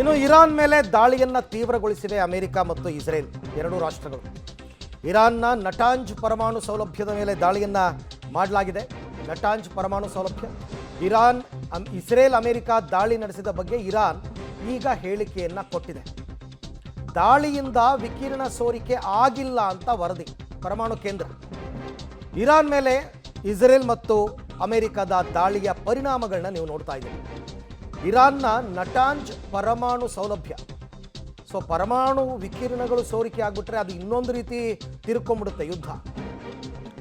ಇನ್ನು ಇರಾನ್ ಮೇಲೆ ದಾಳಿಯನ್ನ ತೀವ್ರಗೊಳಿಸಿವೆ ಅಮೆರಿಕ ಮತ್ತು ಇಸ್ರೇಲ್ ಎರಡೂ ರಾಷ್ಟ್ರಗಳು. ಇರಾನ್ನ ನಟಾಂಜ್ ಪರಮಾಣು ಸೌಲಭ್ಯದ ಮೇಲೆ ದಾಳಿಯನ್ನ ಮಾಡಲಾಗಿದೆ. ನಟಾಂಜ್ ಪರಮಾಣು ಸೌಲಭ್ಯ ಇಸ್ರೇಲ್ ಅಮೆರಿಕ ದಾಳಿ ನಡೆಸಿದ ಬಗ್ಗೆ ಇರಾನ್ ಈಗ ಹೇಳಿಕೆಯನ್ನ ಕೊಟ್ಟಿದೆ. ದಾಳಿಯಿಂದ ವಿಕಿರಣ ಸೋರಿಕೆ ಆಗಿಲ್ಲ ಅಂತ ವರದಿ. ಪರಮಾಣು ಕೇಂದ್ರ ಇರಾನ್ ಮೇಲೆ ಇಸ್ರೇಲ್ ಮತ್ತು ಅಮೆರಿಕದ ದಾಳಿಯ ಪರಿಣಾಮಗಳನ್ನ ನೀವು ನೋಡ್ತಾ ಇದ್ದೀರಿ. ಇರಾನ್ನ ನಟಾಂಜ್ ಪರಮಾಣು ಸೌಲಭ್ಯ, ಪರಮಾಣು ವಿಕಿರಣಗಳು ಸೋರಿಕೆ ಆಗ್ಬಿಟ್ರೆ ಅದು ಇನ್ನೊಂದು ರೀತಿ ತಿರ್ಕೊಂಡ್ಬಿಡುತ್ತೆ ಯುದ್ಧ.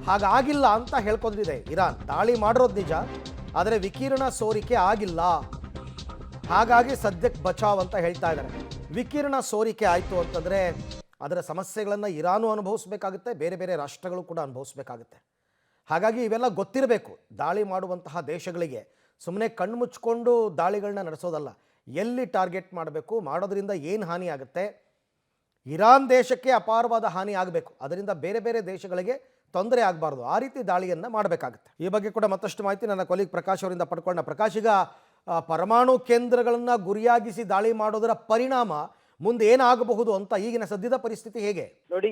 ಹಾಗಾಗಿಲ್ಲ ಅಂತ ಹೇಳ್ಕೊಂಡಿದೆ ಇರಾನ್. ದಾಳಿ ಮಾಡಿರೋದು ನಿಜ, ಆದರೆ ವಿಕಿರಣ ಸೋರಿಕೆ ಆಗಿಲ್ಲ, ಹಾಗಾಗಿ ಸದ್ಯಕ್ಕೆ ಬಚಾವ್ ಅಂತ ಹೇಳ್ತಾ ಇದ್ದಾರೆ. ವಿಕಿರಣ ಸೋರಿಕೆ ಆಯಿತು ಅಂತಂದರೆ ಅದರ ಸಮಸ್ಯೆಗಳನ್ನು ಇರಾನು ಅನುಭವಿಸ್ಬೇಕಾಗುತ್ತೆ, ಬೇರೆ ಬೇರೆ ರಾಷ್ಟ್ರಗಳು ಕೂಡ ಅನುಭವಿಸ್ಬೇಕಾಗುತ್ತೆ. ಹಾಗಾಗಿ ಇವೆಲ್ಲ ಗೊತ್ತಿರಬೇಕು ದಾಳಿ ಮಾಡುವಂತಹ ದೇಶಗಳಿಗೆ. ಸುಮ್ಮನೆ ಕಣ್ಣು ಮುಚ್ಕೊಂಡು ದಾಳಿಗಳನ್ನ ನಡೆಸೋದಲ್ಲ, ಎಲ್ಲಿ ಟಾರ್ಗೆಟ್ ಮಾಡಬೇಕು, ಮಾಡೋದ್ರಿಂದ ಏನು ಹಾನಿ ಆಗುತ್ತೆ. ಇರಾನ್ ದೇಶಕ್ಕೆ ಅಪಾರವಾದ ಹಾನಿ ಆಗಬೇಕು, ಅದರಿಂದ ಬೇರೆ ಬೇರೆ ದೇಶಗಳಿಗೆ ತೊಂದರೆ ಆಗಬಾರ್ದು, ಆ ರೀತಿ ದಾಳಿಯನ್ನು ಮಾಡಬೇಕಾಗುತ್ತೆ. ಈ ಬಗ್ಗೆ ಕೂಡ ಮತ್ತಷ್ಟು ಮಾಹಿತಿ ನನ್ನ ಕೊಲೀಗ್ ಪ್ರಕಾಶ್ ಅವರಿಂದ ಪಡ್ಕೊಂಡ. ಪ್ರಕಾಶ್, ಈಗ ಪರಮಾಣು ಕೇಂದ್ರಗಳನ್ನು ಗುರಿಯಾಗಿಸಿ ದಾಳಿ ಮಾಡೋದರ ಪರಿಣಾಮ ಮುಂದೆ ಏನಾಗಬಹುದು ಅಂತ ಈಗಿನ ಸದ್ಯದ ಪರಿಸ್ಥಿತಿ ಹೇಗೆ? ನೋಡಿ,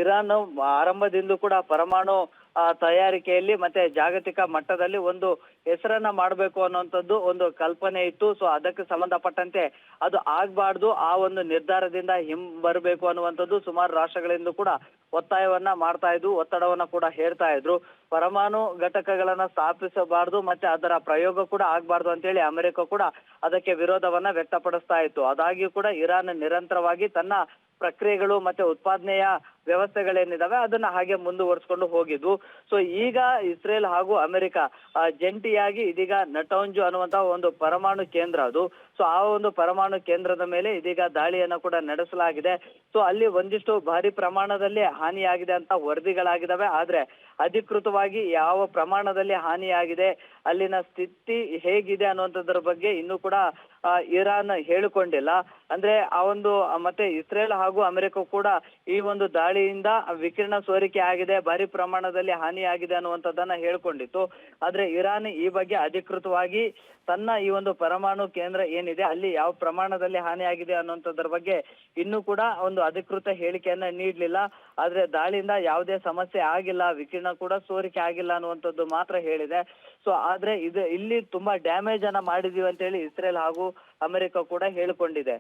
ಇರಾನ್ ಆರಂಭದಿಂದಲೂ ಕೂಡ ಪರಮಾಣು ತಯಾರಿಕೆಯಲ್ಲಿ ಮತ್ತೆ ಜಾಗತಿಕ ಮಟ್ಟದಲ್ಲಿ ಒಂದು ಹೆಸರನ್ನ ಮಾಡಬೇಕು ಅನ್ನುವಂಥದ್ದು ಒಂದು ಕಲ್ಪನೆ ಇತ್ತು. ಸೊ ಅದಕ್ಕೆ ಸಂಬಂಧಪಟ್ಟಂತೆ ಅದು ಆಗ್ಬಾರ್ದು, ಆ ಒಂದು ನಿರ್ಧಾರದಿಂದ ಬರಬೇಕು ಅನ್ನುವಂಥದ್ದು ಸುಮಾರು ರಾಷ್ಟ್ರಗಳಿಂದ ಕೂಡ ಒತ್ತಾಯವನ್ನ ಮಾಡ್ತಾ ಇದ್ವು, ಒತ್ತಡವನ್ನ ಕೂಡ ಹೇರ್ತಾ ಇದ್ರು. ಪರಮಾಣು ಘಟಕಗಳನ್ನ ಸ್ಥಾಪಿಸಬಾರ್ದು ಮತ್ತೆ ಅದರ ಪ್ರಯೋಗ ಕೂಡ ಆಗ್ಬಾರ್ದು ಅಂತೇಳಿ ಅಮೆರಿಕ ಕೂಡ ಅದಕ್ಕೆ ವಿರೋಧವನ್ನ ವ್ಯಕ್ತಪಡಿಸ್ತಾ ಇತ್ತು. ಆದಾಗ್ಯೂ ಕೂಡ ಇರಾನ್ ನಿರಂತರವಾಗಿ ತನ್ನ ಪ್ರಕ್ರಿಯೆಗಳು ಮತ್ತೆ ಉತ್ಪಾದನೆಯ ವ್ಯವಸ್ಥೆಗಳೇನಿದಾವೆ ಅದನ್ನ ಹಾಗೆ ಮುಂದುವರಿಸಿಕೊಂಡು ಹೋಗಿದ್ವು. ಸೊ ಈಗ ಇಸ್ರೇಲ್ ಹಾಗೂ ಅಮೆರಿಕ ಜಂಟಿಯಾಗಿ ಇದೀಗ ನಟಾಂಜ್ ಅನ್ನುವಂತಹ ಒಂದು ಪರಮಾಣು ಕೇಂದ್ರ ಅದು. ಸೊ ಆ ಒಂದು ಪರಮಾಣು ಕೇಂದ್ರದ ಮೇಲೆ ಇದೀಗ ದಾಳಿಯನ್ನ ಕೂಡ ನಡೆಸಲಾಗಿದೆ. ಸೊ ಅಲ್ಲಿ ಒಂದಿಷ್ಟು ಭಾರಿ ಪ್ರಮಾಣದಲ್ಲಿ ಹಾನಿಯಾಗಿದೆ ಅಂತ ವರದಿಗಳಾಗಿದ್ದಾವೆ. ಆದ್ರೆ ಅಧಿಕೃತವಾಗಿ ಯಾವ ಪ್ರಮಾಣದಲ್ಲಿ ಹಾನಿಯಾಗಿದೆ, ಅಲ್ಲಿನ ಸ್ಥಿತಿ ಹೇಗಿದೆ ಅನ್ನುವಂಥದ್ರ ಬಗ್ಗೆ ಇನ್ನೂ ಕೂಡ ಇರಾನ್ ಹೇಳಿಕೊಂಡಿಲ್ಲ. ಅಂದ್ರೆ ಆ ಒಂದು ಮತ್ತೆ ಇಸ್ರೇಲ್ ಹಾಗೂ ಅಮೆರಿಕ ಕೂಡ ಈ ಒಂದು ದಾಳಿಯಿಂದ ವಿಕಿರಣ ಸೋರಿಕೆ ಆಗಿದೆ, ಭಾರಿ ಪ್ರಮಾಣದಲ್ಲಿ ಹಾನಿಯಾಗಿದೆ ಅನ್ನುವಂಥದ್ದನ್ನ ಹೇಳ್ಕೊಂಡಿತ್ತು. ಆದ್ರೆ ಇರಾನ್ ಈ ಬಗ್ಗೆ ಅಧಿಕೃತವಾಗಿ ತನ್ನ ಈ ಒಂದು ಪರಮಾಣು ಕೇಂದ್ರ ಏನಿದೆ ಅಲ್ಲಿ ಯಾವ ಪ್ರಮಾಣದಲ್ಲಿ ಹಾನಿಯಾಗಿದೆ ಅನ್ನುವಂಥದ್ರ ಬಗ್ಗೆ ಇನ್ನೂ ಕೂಡ ಒಂದು ಅಧಿಕೃತ ಹೇಳಿಕೆಯನ್ನ ನೀಡಲಿಲ್ಲ. ಆದ್ರೆ ದಾಳಿಯಿಂದ ಯಾವುದೇ ಸಮಸ್ಯೆ ಆಗಿಲ್ಲ, ವಿಕಿರಣ ಕೂಡ ಸೋರಿಕೆ ಆಗಿಲ್ಲ ಅನ್ನುವಂಥದ್ದು ಮಾತ್ರ ಹೇಳಿದೆ. ಸೊ ಆದ್ರೆ ಇಲ್ಲಿ ತುಂಬಾ ಡ್ಯಾಮೇಜ್ ಅನ್ನ ಮಾಡಿದೀವಿ ಅಂತ ಹೇಳಿ ಇಸ್ರೇಲ್ ಹಾಗೂ ಅಮೆರಿಕ ಕೂಡ ಹೇಳಿಕೊಂಡಿದೆ.